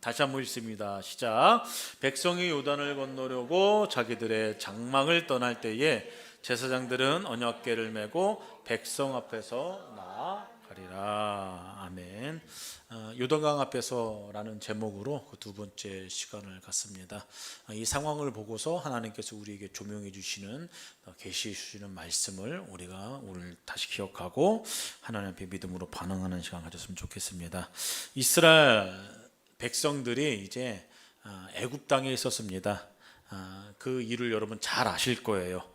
다시 한번 읽습니다. 시작. 백성이 요단을 건너려고 자기들의 장막을 떠날 때에 제사장들은 언약궤를 메고 백성 앞에서 나아가리라. 아멘. 요단강 앞에서라는 제목으로 그 두 번째 시간을 갖습니다. 이 상황을 보고서 하나님께서 우리에게 조명해 주시는, 계시해 주시는 말씀을 우리가 오늘 다시 기억하고 하나님 앞에 믿음으로 반응하는 시간 가졌으면 좋겠습니다. 이스라엘 백성들이 이제 애굽 땅에 있었습니다. 그 일을 여러분 잘 아실 거예요.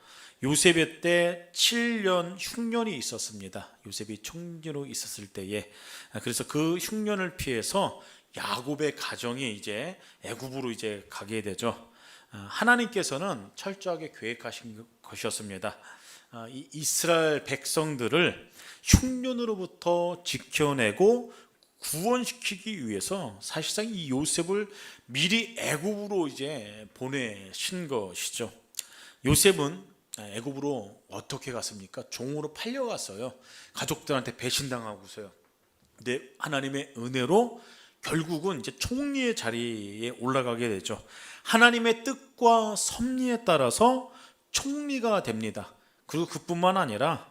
요셉의 때 7년 흉년이 있었습니다. 요셉이 총리로 있었을 때에, 그래서 그 흉년을 피해서 야곱의 가정이 이제 애굽으로 이제 가게 되죠. 하나님께서는 철저하게 계획하신 것이었습니다. 이 이스라엘 백성들을 흉년으로부터 지켜내고 구원시키기 위해서 사실상 이 요셉을 미리 애굽으로 이제 보내신 것이죠. 요셉은 애굽으로 어떻게 갔습니까? 종으로 팔려갔어요. 가족들한테 배신당하고서요. 근데 하나님의 은혜로 결국은 이제 총리의 자리에 올라가게 되죠. 하나님의 뜻과 섭리에 따라서 총리가 됩니다. 그리고 그뿐만 아니라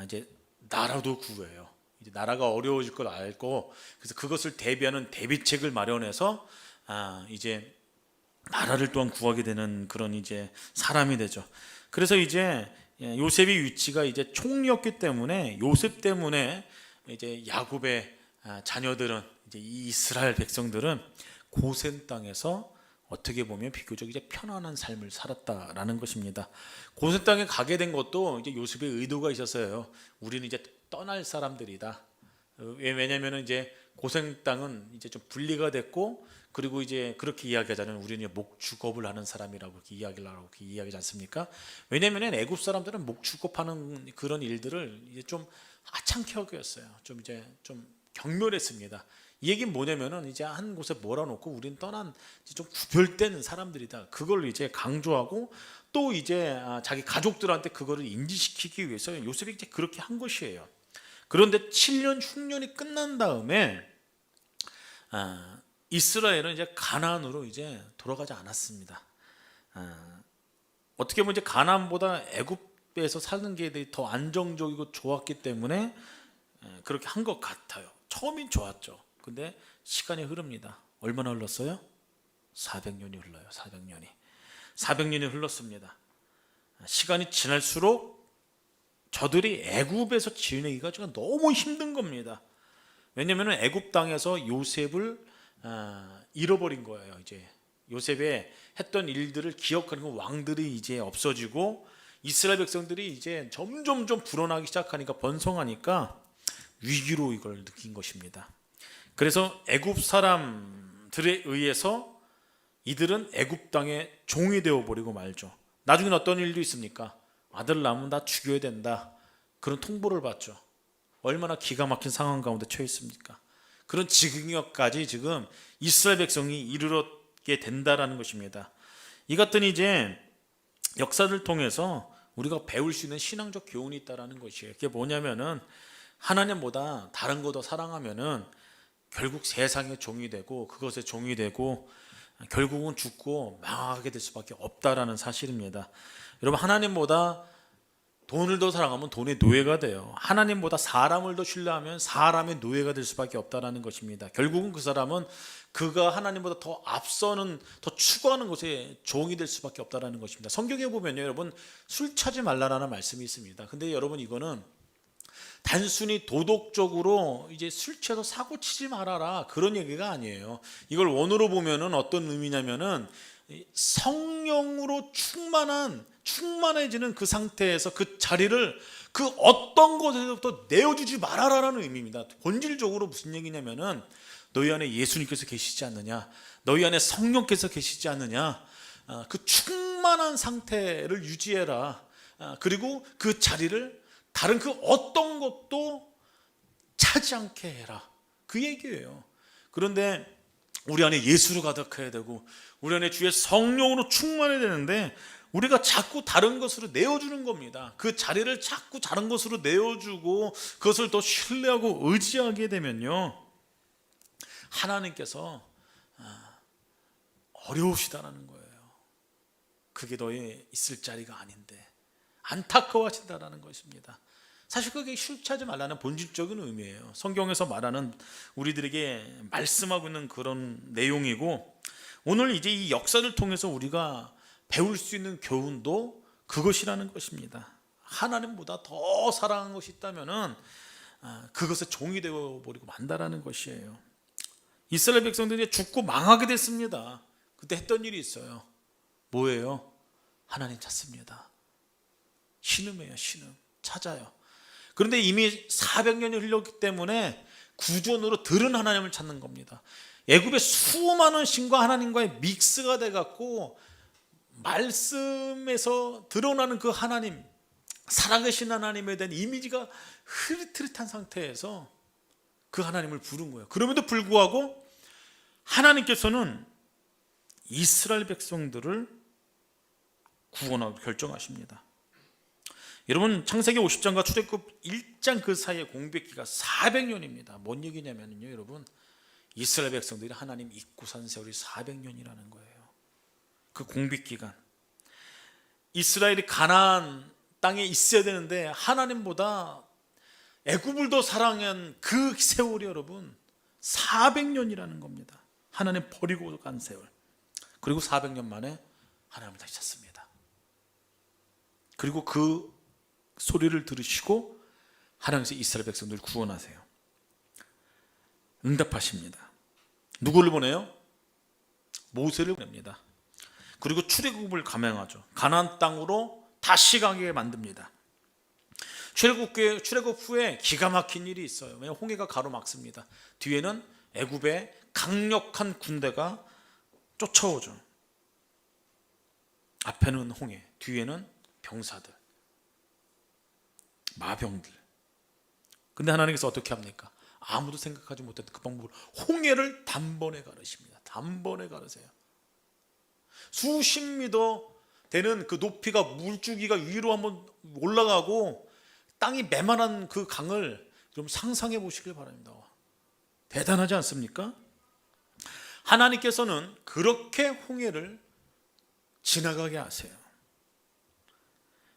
이제 나라도 구해요. 이제 나라가 어려워질 걸 알고, 그래서 그것을 대비하는 대비책을 마련해서 이제 나라를 또한 구하게 되는 그런 이제 사람이 되죠. 그래서 이제 요셉의 위치가 이제 총리였기 때문에, 요셉 때문에 이제 야곱의 자녀들은, 이제 이 이스라엘 백성들은 고센 땅에서 어떻게 보면 비교적 이제 편안한 삶을 살았다라는 것입니다. 고센 땅에 가게 된 것도 이제 요셉의 의도가 있었어요. 우리는 이제 떠날 사람들이다. 왜냐하면 이제 고센 땅은 이제 좀 분리가 됐고, 그리고 이제 그렇게 이야기하자면 우리는 목축업을 하는 사람이라고 이렇게 이야기를 하고 이야기하지 않습니까? 왜냐하면 애굽 사람들은 목축업하는 그런 일들을 이제 좀 하찮게 여겼어요. 좀 이제 좀 경멸했습니다. 이 얘기는 뭐냐면은 이제 한 곳에 몰아놓고 우리는 떠난 좀 구별된 사람들이다. 그걸 이제 강조하고, 또 이제 자기 가족들한테 그거를 인지시키기 위해서 요셉이 이제 그렇게 한 것이에요. 그런데 7년 흉년이 끝난 다음에 이스라엘은 이제 가나안으로 이제 돌아가지 않았습니다. 어떻게 보면 이제 가나안보다 애굽에서 사는 게 더 안정적이고 좋았기 때문에 그렇게 한 것 같아요. 처음엔 좋았죠. 근데 시간이 흐릅니다. 얼마나 흘렀어요? 400년이 흘러요. 400년이 흘렀습니다. 시간이 지날수록 저들이 애굽에서 지내기가 너무 힘든 겁니다. 왜냐하면 애굽 땅에서 요셉을 잃어버린 거예요. 이제 요셉의 했던 일들을 기억하는 왕들이 이제 없어지고, 이스라엘 백성들이 이제 점점 불어나기 시작하니까, 번성하니까 위기로 이걸 느낀 것입니다. 그래서 애굽 사람들에 의해서 이들은 애굽 땅의 종이 되어 버리고 말죠. 나중에 어떤 일도 있습니까? 아들 낳으면 다 죽여야 된다, 그런 통보를 받죠. 얼마나 기가 막힌 상황 가운데 처해 있습니까? 그런 지경까지 지금 이스라엘 백성이 이르게 된다라는 것입니다. 이 같은 이제 역사를 통해서 우리가 배울 수 있는 신앙적 교훈이 있다라는 것이에요. 그게 뭐냐면은, 하나님보다 다른 거 더 사랑하면은 결국 세상의 종이 되고, 그것의 종이 되고, 결국은 죽고 망하게 될 수밖에 없다라는 사실입니다. 여러분, 하나님보다 돈을 더 사랑하면 돈의 노예가 돼요. 하나님보다 사람을 더 신뢰하면 사람의 노예가 될 수밖에 없다라는 것입니다. 결국은 그 사람은 그가 하나님보다 더 앞서는, 더 추구하는 것에 종이 될 수밖에 없다라는 것입니다. 성경에 보면요, 여러분, 술 취하지 말라라는 말씀이 있습니다. 근데 여러분, 이거는 단순히 도덕적으로 이제 술 취해서 사고 치지 말아라, 그런 얘기가 아니에요. 이걸 원어로 보면은 어떤 의미냐면은, 성령으로 충만해지는 그 상태에서 그 자리를 그 어떤 것에서부터 내어주지 말아라라는 의미입니다. 본질적으로 무슨 얘기냐면은, 너희 안에 예수님께서 계시지 않느냐, 너희 안에 성령께서 계시지 않느냐, 그 충만한 상태를 유지해라. 그리고 그 자리를 다른 그 어떤 것도 차지 않게 해라, 그 얘기예요. 그런데 우리 안에 예수로 가득해야 되고, 우리 안에 주의 성령으로 충만해야 되는데, 우리가 자꾸 다른 것으로 내어주는 겁니다. 그 자리를 자꾸 다른 것으로 내어주고 그것을 더 신뢰하고 의지하게 되면요, 하나님께서 어려우시다라는 거예요. 그게 너의 있을 자리가 아닌데 안타까워하신다라는 것입니다. 사실 그게 실체하지 말라는 본질적인 의미예요. 성경에서 말하는 우리들에게 말씀하고 있는 그런 내용이고, 오늘 이제 이 역사를 통해서 우리가 배울 수 있는 교훈도 그것이라는 것입니다. 하나님보다 더 사랑하는 것이 있다면은 그것의 종이 되어 버리고 만다라는 것이에요. 이스라엘 백성들이 죽고 망하게 됐습니다. 그때 했던 일이 있어요. 뭐예요? 하나님 찾습니다. 신음해요. 신음 찾아요. 그런데 이미 400년이 흘렀기 때문에 구전으로 들은 하나님을 찾는 겁니다. 애굽의 수많은 신과 하나님과의 믹스가 돼갖고 말씀에서 드러나는 그 하나님, 살아계신 하나님에 대한 이미지가 흐릿흐릿한 상태에서 그 하나님을 부른 거예요. 그럼에도 불구하고 하나님께서는 이스라엘 백성들을 구원하고 결정하십니다. 여러분, 창세기 50장과 출애굽 1장 그 사이의 공백기가 400년입니다. 뭔 얘기냐면요, 여러분, 이스라엘 백성들이 하나님 잊고 산 세월이 400년이라는 거예요. 그 공백기간, 이스라엘이 가나안 땅에 있어야 되는데 하나님보다 애굽을 더 사랑한 그 세월이 여러분 400년이라는 겁니다. 하나님 버리고 간 세월. 그리고 400년 만에 하나님을 다시 찾습니다. 그리고 그 소리를 들으시고 하나님께서 이스라엘 백성들을 구원하세요. 응답하십니다. 누구를 보내요? 모세를 보냅니다. 그리고 출애굽을 감행하죠. 가나안 땅으로 다시 가게 만듭니다. 출애굽 후에 기가 막힌 일이 있어요. 왜냐하면 홍해가 가로막습니다. 뒤에는 애굽의 강력한 군대가 쫓아오죠. 앞에는 홍해, 뒤에는 병사들, 마병들. 근데 하나님께서 어떻게 합니까? 아무도 생각하지 못했던 그 방법으로 홍해를 단번에 가르십니다. 단번에 가르세요. 수십 미터 되는 그 높이가 물줄기가 위로 한번 올라가고 땅이 메마른 그 강을 좀 상상해 보시길 바랍니다. 대단하지 않습니까? 하나님께서는 그렇게 홍해를 지나가게 하세요.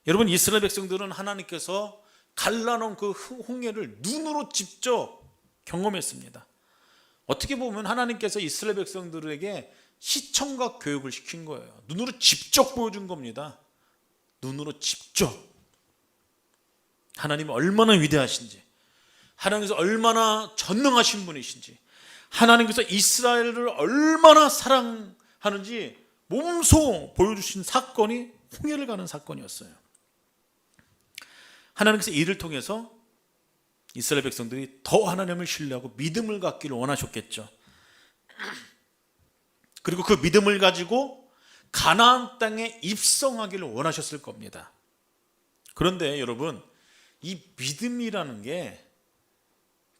여러분, 이스라엘 백성들은 하나님께서 갈라놓은 그 홍해를 눈으로 직접 경험했습니다. 어떻게 보면 하나님께서 이스라엘 백성들에게 시청각 교육을 시킨 거예요. 눈으로 직접 보여준 겁니다. 눈으로 직접. 하나님이 얼마나 위대하신지, 하나님께서 얼마나 전능하신 분이신지, 하나님께서 이스라엘을 얼마나 사랑하는지 몸소 보여주신 사건이 홍해를 가는 사건이었어요. 하나님께서 이를 통해서 이스라엘 백성들이 더 하나님을 신뢰하고 믿음을 갖기를 원하셨겠죠. 그리고 그 믿음을 가지고 가나안 땅에 입성하기를 원하셨을 겁니다. 그런데 여러분, 이 믿음이라는 게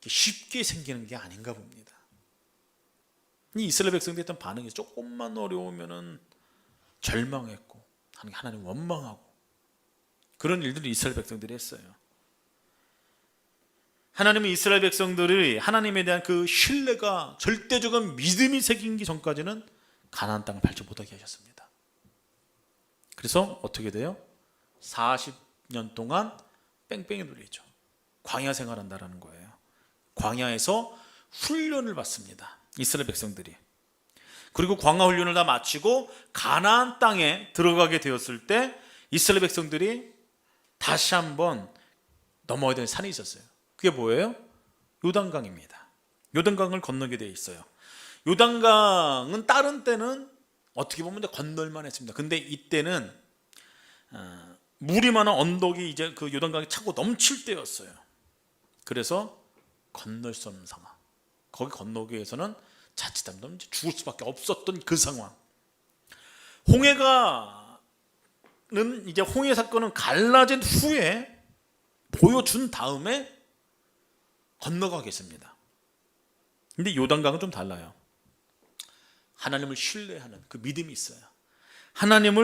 쉽게 생기는 게 아닌가 봅니다. 이 이스라엘 백성들이 했던 반응이 조금만 어려우면은 절망했고 하나님 원망하고 그런 일들을 이스라엘 백성들이 했어요. 하나님은 이스라엘 백성들이 하나님에 대한 그 신뢰가 절대적인 믿음이 생기기 전까지는 가나안 땅을 밟지 못하게 하셨습니다. 그래서 어떻게 돼요? 40년 동안 뺑뺑이 돌리죠. 광야 생활한다라는 거예요. 광야에서 훈련을 받습니다. 이스라엘 백성들이. 그리고 광야 훈련을 다 마치고 가나안 땅에 들어가게 되었을 때 이스라엘 백성들이 다시 한번 넘어야 되는 산이 있었어요. 그게 뭐예요? 요단강입니다. 요단강을 건너게 되어 있어요. 요단강은 다른 때는 어떻게 보면 건널만 했습니다. 근데 이때는 물이 많은 언덕이 이제 그 요단강이 차고 넘칠 때였어요. 그래서 건널 수 없는 상황. 거기 건너기 위해서는 자칫하면 죽을 수밖에 없었던 그 상황. 이제 홍해 사건은 갈라진 후에 보여준 다음에 건너가겠습니다. 근데 요단강은 좀 달라요. 하나님을 신뢰하는 그 믿음이 있어요. 하나님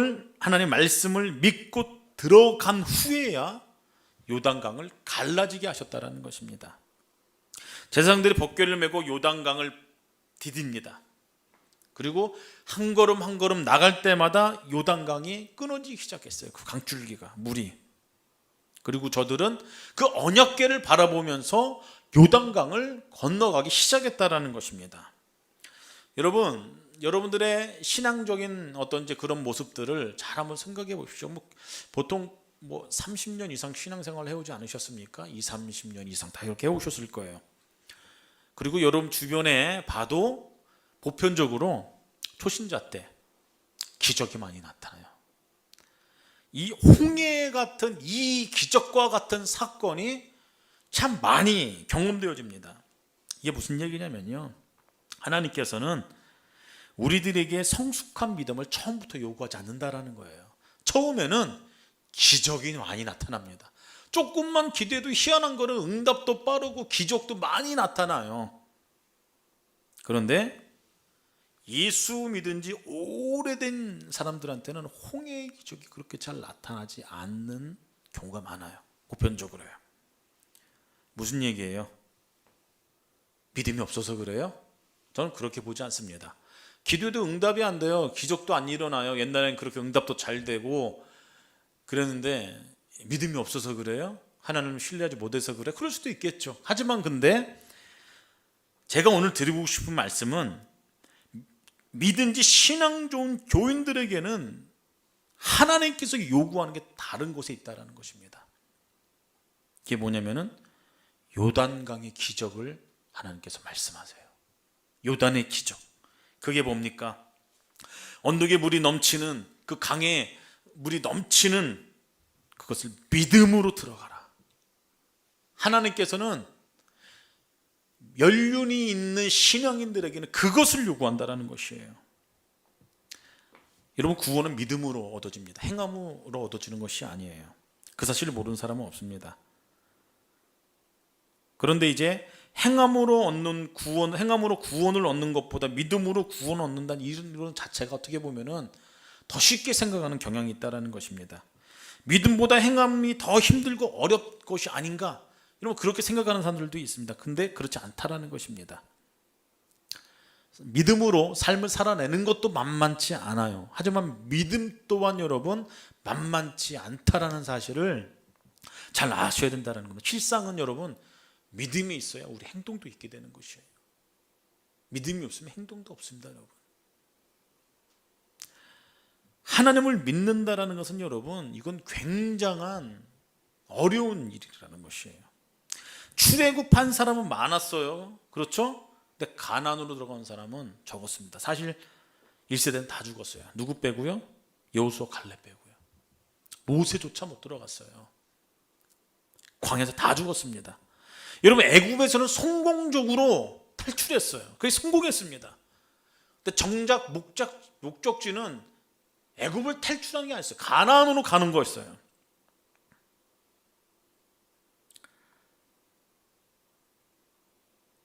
말씀을 믿고 들어간 후에야 요단강을 갈라지게 하셨다라는 것입니다. 제사장들이 법궤를 메고 요단강을 디딥니다. 그리고 한 걸음 한 걸음 나갈 때마다 요단강이 끊어지기 시작했어요. 그 강줄기가, 물이. 그리고 저들은 그 언약궤를 바라보면서 요단강을 건너가기 시작했다라는 것입니다. 여러분들의 신앙적인 어떤 이제 그런 모습들을 잘 한번 생각해 보십시오. 보통 30년 이상 신앙생활을 해오지 않으셨습니까? 30년 이상 다 이렇게 해오셨을 거예요. 그리고 여러분 주변에 봐도 보편적으로 초신자 때 기적이 많이 나타나요. 이 홍해 같은 이 기적과 같은 사건이 참 많이 경험되어집니다. 이게 무슨 얘기냐면요, 하나님께서는 우리들에게 성숙한 믿음을 처음부터 요구하지 않는다라는 거예요. 처음에는 기적이 많이 나타납니다. 조금만 기도해도 희한한 거는 응답도 빠르고 기적도 많이 나타나요. 그런데 예수 믿은 지 오래된 사람들한테는 홍해의 기적이 그렇게 잘 나타나지 않는 경우가 많아요. 보편적으로요. 무슨 얘기예요? 믿음이 없어서 그래요? 저는 그렇게 보지 않습니다. 기도도 응답이 안 돼요. 기적도 안 일어나요. 옛날엔 그렇게 응답도 잘 되고 그랬는데 믿음이 없어서 그래요? 하나님을 신뢰하지 못해서 그래? 그럴 수도 있겠죠. 하지만 근데 제가 오늘 드리고 싶은 말씀은, 믿은지 신앙 좋은 교인들에게는 하나님께서 요구하는 게 다른 곳에 있다는 것입니다. 이게 뭐냐면은 요단강의 기적을 하나님께서 말씀하세요. 요단의 기적. 그게 뭡니까? 언덕에 물이 넘치는, 그 강에 물이 넘치는 그것을 믿음으로 들어가라. 하나님께서는 연륜이 있는 신앙인들에게는 그것을 요구한다는 것이에요. 여러분, 구원은 믿음으로 얻어집니다. 행함으로 얻어지는 것이 아니에요. 그 사실을 모르는 사람은 없습니다. 그런데 이제 행함으로 구원을 얻는 것보다 믿음으로 구원을 얻는다는 이론 자체가 어떻게 보면은 더 쉽게 생각하는 경향이 있다는 것입니다. 믿음보다 행함이 더 힘들고 어렵 것이 아닌가, 여러분 그렇게 생각하는 사람들도 있습니다. 근데 그렇지 않다라는 것입니다. 믿음으로 삶을 살아내는 것도 만만치 않아요. 하지만 믿음 또한 여러분 만만치 않다라는 사실을 잘 아셔야 된다는 겁니다. 실상은 여러분, 믿음이 있어야 우리 행동도 있게 되는 것이에요. 믿음이 없으면 행동도 없습니다, 여러분. 하나님을 믿는다라는 것은 여러분, 이건 굉장한 어려운 일이라는 것이에요. 출애굽한 사람은 많았어요. 그렇죠? 근데 가나안으로 들어간 사람은 적었습니다. 사실 1세대는 다 죽었어요. 누구 빼고요? 여호수아 갈렙 빼고요. 모세조차 못 들어갔어요. 광야에서 다 죽었습니다. 여러분, 애굽에서는 성공적으로 탈출했어요. 그게 성공했습니다. 근데 정작 목적지는 애굽을 탈출하는 게 아니었어요. 가나안으로 가는 거였어요.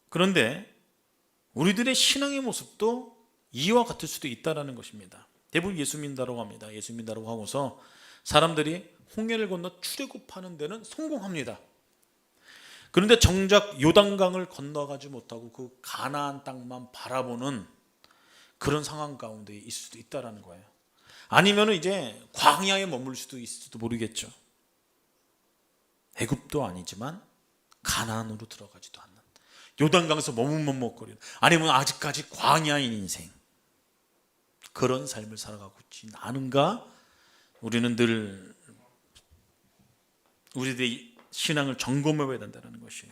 그런데 우리들의 신앙의 모습도 이와 같을 수도 있다는 것입니다. 대부분 예수 믿는다고 합니다. 예수 믿는다고 하고서 사람들이 홍해를 건너 출애굽하는 데는 성공합니다. 그런데 정작 요단강을 건너가지 못하고 그 가나안 땅만 바라보는 그런 상황 가운데 있을 수도 있다는 거예요. 아니면 이제 광야에 머물 수도 있을지도 모르겠죠. 애굽도 아니지만 가나안으로 들어가지도 않는, 요단강에서 머뭇머뭇거리는, 아니면 아직까지 광야인 인생, 그런 삶을 살아가고 있지 않은가? 우리는 늘 우리들의 신앙을 점검해야 된다는 것이에요.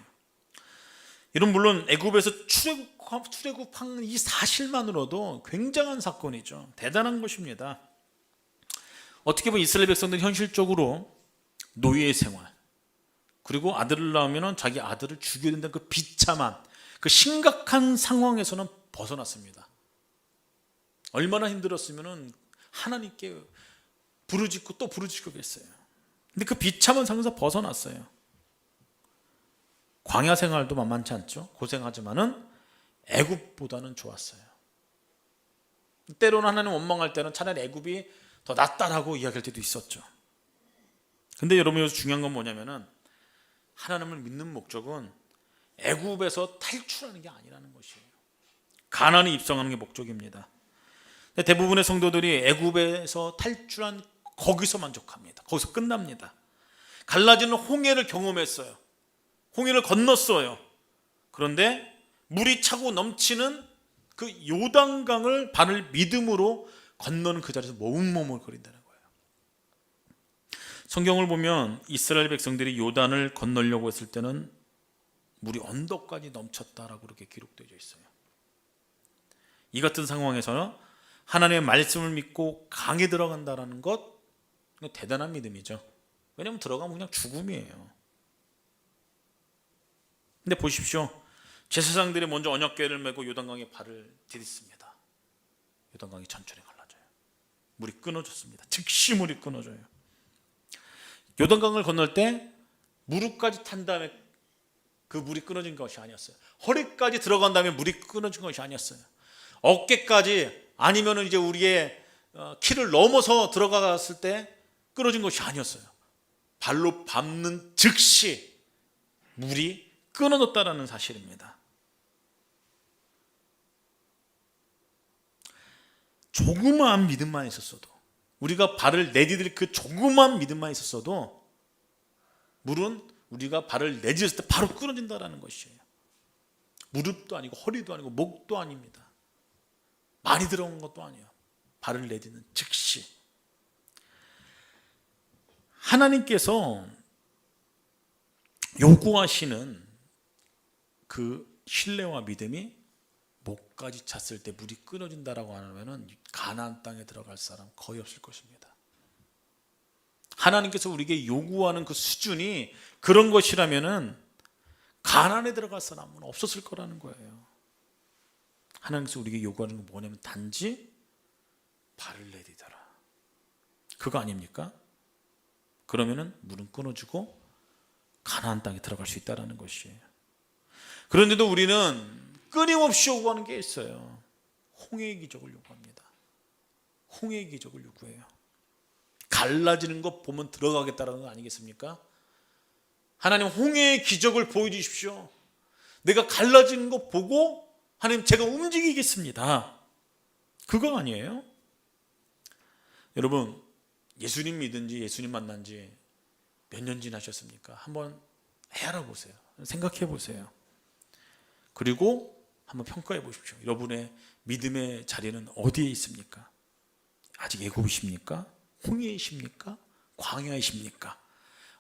이런, 물론 애굽에서 출애굽한 이 사실만으로도 굉장한 사건이죠. 대단한 것입니다. 어떻게 보면 이스라엘 백성들은 현실적으로 노예의 생활, 그리고 아들을 낳으면 자기 아들을 죽여야 된다는 그 비참한, 그 심각한 상황에서는 벗어났습니다. 얼마나 힘들었으면 하나님께 부르짖고 또 부르짖겠어요. 근데 그 비참한 상황에서 벗어났어요. 광야 생활도 만만치 않죠. 고생하지만은 애굽보다는 좋았어요. 때로는 하나님 원망할 때는 차라리 애굽이 더 낫다라고 이야기할 때도 있었죠. 근데 여러분, 여기서 중요한 건 뭐냐면은, 하나님을 믿는 목적은 애굽에서 탈출하는 게 아니라는 것이에요. 가나안에 입성하는 게 목적입니다. 대부분의 성도들이 애굽에서 탈출한 거기서 만족합니다. 거기서 끝납니다. 갈라지는 홍해를 경험했어요. 홍해를 건넜어요. 그런데 물이 차고 넘치는 그 요단강을 발을 믿음으로 건너는 그 자리에서 머뭇머뭇거린다는 거예요. 성경을 보면 이스라엘 백성들이 요단을 건너려고 했을 때는 물이 언덕까지 넘쳤다라고 그렇게 기록되어 있어요. 이 같은 상황에서는 하나님의 말씀을 믿고 강에 들어간다는 것, 대단한 믿음이죠. 왜냐하면 들어가면 그냥 죽음이에요. 근데 보십시오. 제사장들이 먼저 언약궤를 메고 요단강에 발을 디뎠습니다. 요단강이 천천히 갈라져요. 물이 끊어졌습니다. 즉시 물이 끊어져요. 요단강을 건널 때 무릎까지 탄 다음에 그 물이 끊어진 것이 아니었어요. 허리까지 들어간 다음에 물이 끊어진 것이 아니었어요. 어깨까지 아니면 이제 우리의 키를 넘어서 들어갔을 때 끊어진 것이 아니었어요. 발로 밟는 즉시 물이 끊어졌다는 사실입니다. 조그마한 믿음만 있었어도, 우리가 발을 내디딜 그 조그마한 믿음만 있었어도 물은 우리가 발을 내디딜 때 바로 끊어진다는 것이에요. 무릎도 아니고 허리도 아니고 목도 아닙니다. 많이 들어온 것도 아니에요. 발을 내딛는 즉시. 하나님께서 요구하시는 그 신뢰와 믿음이 목까지 찼을 때 물이 끊어진다라고 하면 가나안 땅에 들어갈 사람 거의 없을 것입니다. 하나님께서 우리에게 요구하는 그 수준이 그런 것이라면은 가나안에 들어갈 사람은 없었을 거라는 거예요. 하나님께서 우리에게 요구하는 건 뭐냐면 단지 발을 내디뎌라. 그거 아닙니까? 그러면은 물은 끊어지고 가나안 땅에 들어갈 수 있다는 것이에요. 그런데도 우리는 끊임없이 요구하는 게 있어요. 홍해의 기적을 요구합니다. 홍해의 기적을 요구해요. 갈라지는 것 보면 들어가겠다는 거 아니겠습니까? 하나님 홍해의 기적을 보여주십시오. 내가 갈라지는 것 보고 하나님 제가 움직이겠습니다. 그거 아니에요? 여러분, 예수님 믿은 지, 예수님 만난 지 몇 년 지나셨습니까? 한번 헤아려 보세요. 생각해 보세요. 그리고 한번 평가해 보십시오. 여러분의 믿음의 자리는 어디에 있습니까? 아직 애굽이십니까? 홍해이십니까? 광야이십니까?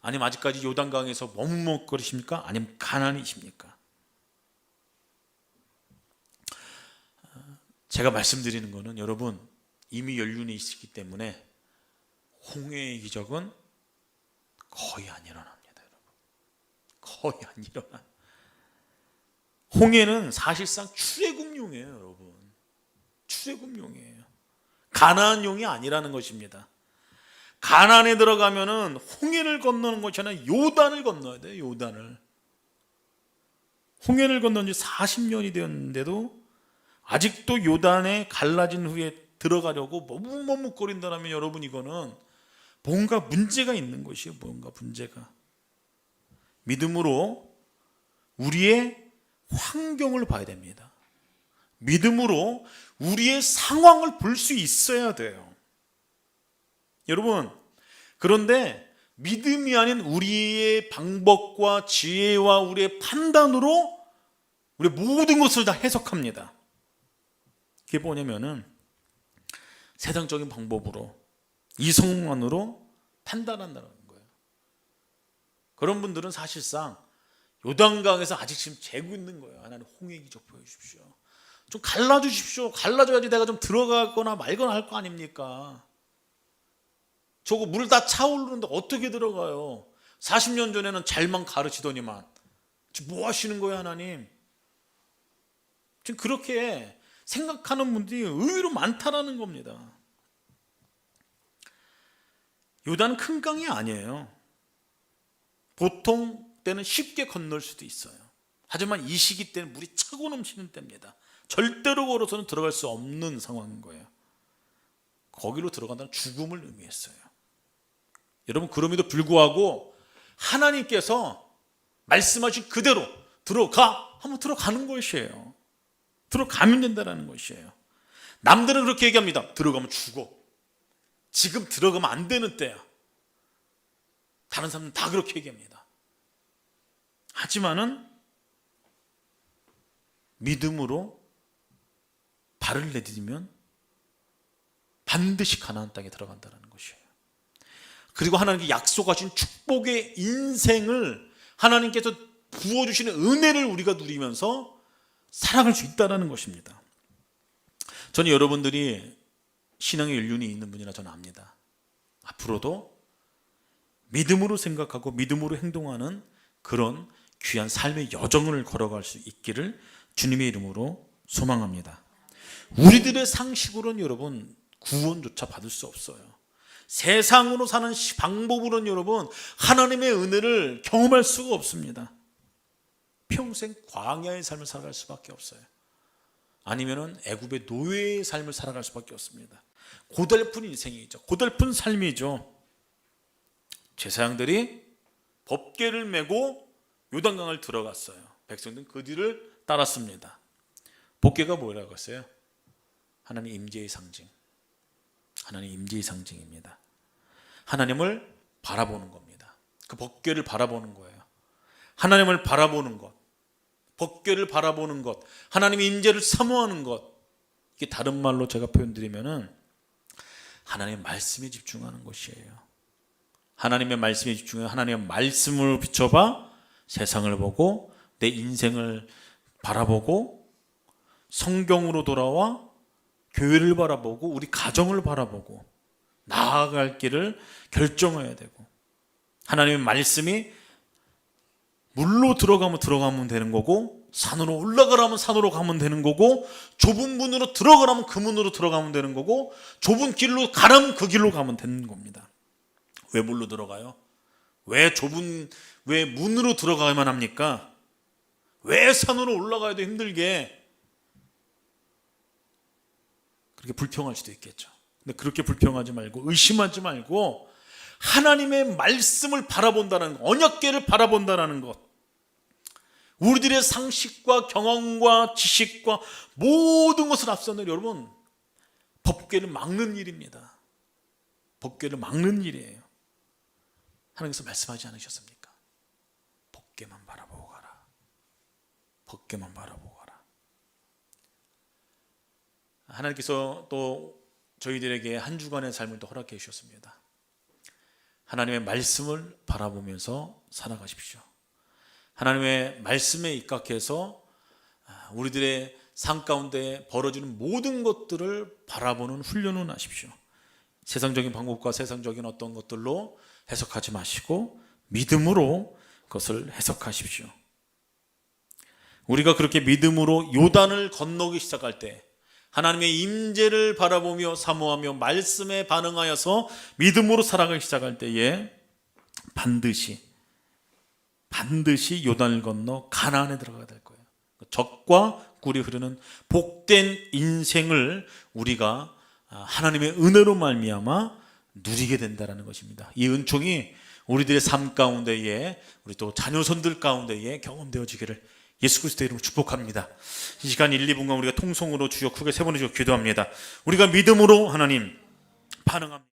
아니면 아직까지 요단강에서 머뭇거리십니까? 아니면 가나안이십니까? 제가 말씀드리는 것은 여러분 이미 연륜이 있기 때문에 홍해의 기적은 거의 안 일어납니다. 여러분. 거의 안 일어나요. 홍해는 사실상 출애굽용이에요. 여러분. 출애굽용이에요. 가나안용이 아니라는 것입니다. 가나안에 들어가면은 홍해를 건너는 것이 아니라 요단을 건너야 돼요. 요단을. 홍해를 건넌 지 40년이 되었는데도 아직도 요단에 갈라진 후에 들어가려고 머뭇머뭇거린다면 여러분 이거는 뭔가 문제가 있는 것이에요. 뭔가 문제가. 믿음으로 우리의 환경을 봐야 됩니다. 믿음으로 우리의 상황을 볼 수 있어야 돼요. 여러분, 그런데 믿음이 아닌 우리의 방법과 지혜와 우리의 판단으로 우리 모든 것을 다 해석합니다. 그게 뭐냐면은 세상적인 방법으로 이성만으로 판단한다는 거예요. 그런 분들은 사실상 요단강에서 아직 지금 재고 있는 거예요. 하나님 홍해 기적 보여주십시오. 좀 갈라주십시오. 갈라줘야지 내가 좀 들어가거나 말거나 할 거 아닙니까? 저거 물 다 차오르는데 어떻게 들어가요? 40년 전에는 잘만 가르치더니만 지금 뭐 하시는 거예요 하나님? 지금 그렇게 생각하는 분들이 의외로 많다라는 겁니다. 요단은 큰 강이 아니에요. 보통 때는 쉽게 건널 수도 있어요. 하지만 이 시기 때는 물이 차고 넘치는 때입니다. 절대로 걸어서는 들어갈 수 없는 상황인 거예요. 거기로 들어간다는 죽음을 의미했어요. 여러분, 그럼에도 불구하고 하나님께서 말씀하신 그대로 들어가 하면 들어가는 것이에요. 들어가면 된다는 것이에요. 남들은 그렇게 얘기합니다. 들어가면 죽어. 지금 들어가면 안 되는 때야. 다른 사람은 다 그렇게 얘기합니다. 하지만은 믿음으로 발을 내디디면 반드시 가나안 땅에 들어간다는 것이에요. 그리고 하나님께 약속하신 축복의 인생을 하나님께서 부어주시는 은혜를 우리가 누리면서 살아갈 수 있다는 것입니다. 저는 여러분들이 신앙의 연륜이 있는 분이라 저는 압니다. 앞으로도 믿음으로 생각하고 믿음으로 행동하는 그런 귀한 삶의 여정을 걸어갈 수 있기를 주님의 이름으로 소망합니다. 우리들의 상식으로는 여러분 구원조차 받을 수 없어요. 세상으로 사는 방법으로는 여러분 하나님의 은혜를 경험할 수가 없습니다. 평생 광야의 삶을 살아갈 수밖에 없어요. 아니면은 애굽의 노예의 삶을 살아갈 수밖에 없습니다. 고달픈 인생이죠. 고달픈 삶이죠. 제사장들이 법궤를 메고 요단강을 들어갔어요. 백성들은 그 뒤를 따랐습니다. 법궤가 뭐라고 했어요? 하나님 임재의 상징. 하나님 임재의 상징입니다. 하나님을 바라보는 겁니다. 그 법궤를 바라보는 거예요. 하나님을 바라보는 것, 법궤를 바라보는 것, 하나님의 임재를 사모하는 것. 이게 다른 말로 제가 표현드리면은 하나님의 말씀에 집중하는 것이에요. 하나님의 말씀에 집중해 하나님의 말씀을 비춰봐 세상을 보고 내 인생을 바라보고 성경으로 돌아와 교회를 바라보고 우리 가정을 바라보고 나아갈 길을 결정해야 되고 하나님의 말씀이 물로 들어가면 되는 거고 산으로 올라가라면 산으로 가면 되는 거고 좁은 문으로 들어가라면 그 문으로 들어가면 되는 거고 좁은 길로 가라면 그 길로 가면 되는 겁니다. 왜 물로 들어가요? 왜 문으로 들어가야만 합니까? 왜 산으로 올라가야도 힘들게 그렇게 불평할 수도 있겠죠. 근데 그렇게 불평하지 말고 의심하지 말고 하나님의 말씀을 바라본다는 것, 언약궤를 바라본다는 것, 우리들의 상식과 경험과 지식과 모든 것을 앞서는 여러분 법궤를 막는 일입니다. 법궤를 막는 일이에요. 하나님께서 말씀하지 않으셨습니까? 법궤만 바라보고 가라. 법궤만 바라보고 가라. 하나님께서 또 저희들에게 한 주간의 삶을 또 허락해 주셨습니다. 하나님의 말씀을 바라보면서 살아가십시오. 하나님의 말씀에 입각해서 우리들의 삶 가운데 벌어지는 모든 것들을 바라보는 훈련을 하십시오. 세상적인 방법과 세상적인 어떤 것들로 해석하지 마시고 믿음으로 그것을 해석하십시오. 우리가 그렇게 믿음으로 요단을 건너기 시작할 때 하나님의 임재를 바라보며 사모하며 말씀에 반응하여서 믿음으로 살아가기 시작할 때에 반드시 요단을 건너 가나안에 들어가야 될 거예요. 젖과 꿀이 흐르는 복된 인생을 우리가 하나님의 은혜로 말미암아 누리게 된다는 것입니다. 이 은총이 우리들의 삶 가운데에 우리 또 자녀손들 가운데에 경험되어지기를 예수 그리스도의 이름으로 축복합니다. 이 시간 1, 2분간 우리가 통성으로 주여 크게 세 번을 주여 기도합니다. 우리가 믿음으로 하나님 반응합니다.